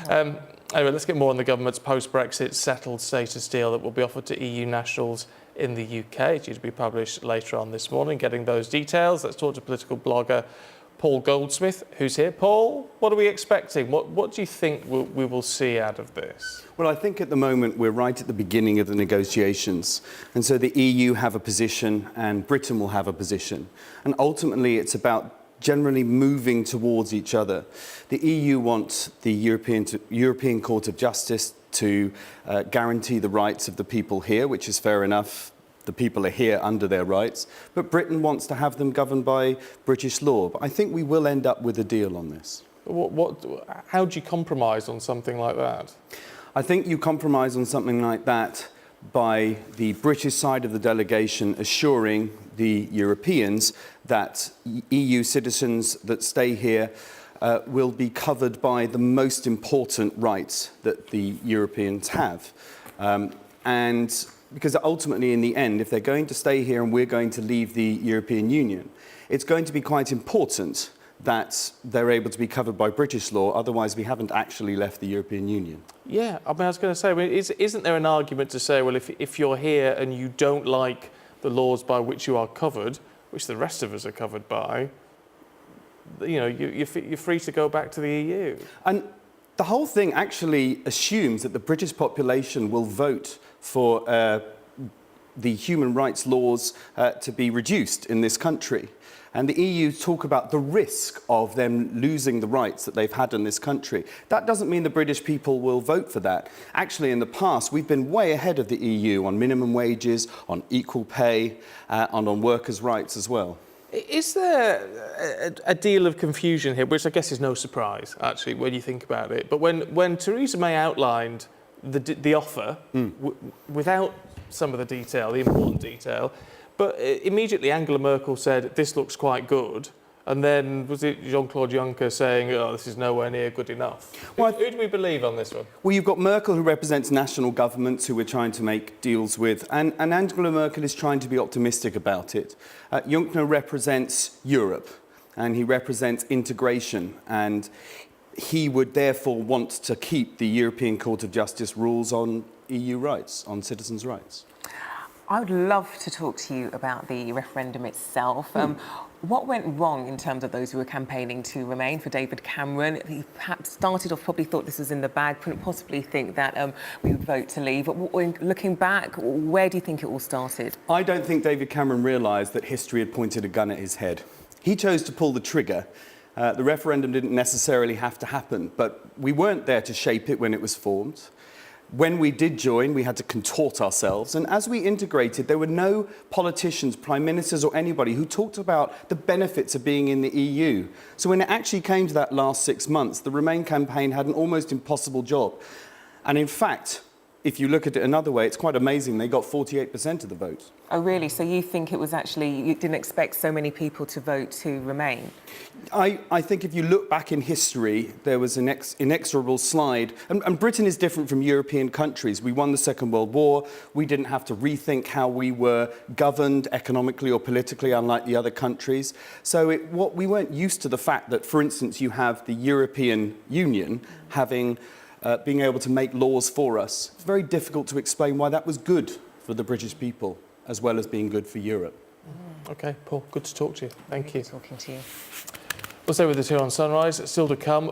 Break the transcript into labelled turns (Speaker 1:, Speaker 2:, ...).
Speaker 1: Anyway, let's get more on the government's post-Brexit settled status deal that will be offered to EU nationals in the UK. It's due to be published later on this morning. Getting those details, let's talk to political blogger Paul Goldsmith, who's here. Paul, what are we expecting? What do you think we will see out of this?
Speaker 2: Well, I think at the moment we're right at the beginning of the negotiations. And so the EU have a position and Britain will have a position. And ultimately it's about generally moving towards each other. The EU wants the European Court of Justice to guarantee the rights of the people here, which is fair enough. The people are here under their rights. But Britain wants to have them governed by British law. But I think we will end up with a deal on this.
Speaker 1: How do you compromise on something like that?
Speaker 2: I think you compromise on something like that by the British side of the delegation assuring the Europeans that EU citizens that stay here will be covered by the most important rights that the Europeans have. And because ultimately, in the end, if they're going to stay here and we're going to leave the European Union, it's going to be quite important that they're able to be covered by British law, otherwise we haven't actually left the European Union.
Speaker 1: Yeah, I was going to say, isn't there an argument to say, well, if you're here and you don't like the laws by which you are covered, which the rest of us are covered by, you know, you're free to go back to the EU? And
Speaker 2: the whole thing actually assumes that the British population will vote for the human rights laws to be reduced in this country. And the EU talk about the risk of them losing the rights that they've had in this country. That doesn't mean the British people will vote for that. Actually, in the past, we've been way ahead of the EU on minimum wages, on equal pay, and on workers' rights as well.
Speaker 1: Is there a deal of confusion here, which I guess is no surprise, actually, when you think about it? But when Theresa May outlined the offer, without some of the detail, the important detail, but immediately Angela Merkel said, this looks quite good. And then was it Jean-Claude Juncker saying, oh, this is nowhere near good enough? Well, who do we believe on this one?
Speaker 2: Well, you've got Merkel, who represents national governments who we're trying to make deals with. And Angela Merkel is trying to be optimistic about it. Juncker represents Europe and he represents integration. And he would therefore want to keep the European Court of Justice rules on EU rights, on citizens' rights.
Speaker 3: I would love to talk to you about the referendum itself. What went wrong in terms of those who were campaigning to remain for David Cameron? He perhaps started off, probably thought this was in the bag, couldn't possibly think that we would vote to leave. But looking back, where do you think it all started?
Speaker 2: I don't think David Cameron realised that history had pointed a gun at his head. He chose to pull the trigger. The referendum didn't necessarily have to happen, but we weren't there to shape it when it was formed. When we did join, we had to contort ourselves. And as we integrated, there were no politicians, prime ministers or anybody who talked about the benefits of being in the EU. So when it actually came to that last 6 months, the Remain campaign had an almost impossible job. And in fact, if you look at it another way, it's quite amazing. They got 48% of the vote.
Speaker 3: Oh, really? So you think it was actually, you didn't expect so many people to vote to remain?
Speaker 2: I think if you look back in history, there was an inexorable slide. And Britain is different from European countries. We won the Second World War. We didn't have to rethink how we were governed economically or politically, unlike the other countries. So we weren't used to the fact that, for instance, you have the European Union having being able to make laws for us. It's very difficult to explain why that was good for the British people, as well as being good for Europe.
Speaker 1: OK, Paul, good to talk to you. Thank you.
Speaker 3: Good talking to you.
Speaker 1: We'll stay with us here on Sunrise. Still to come.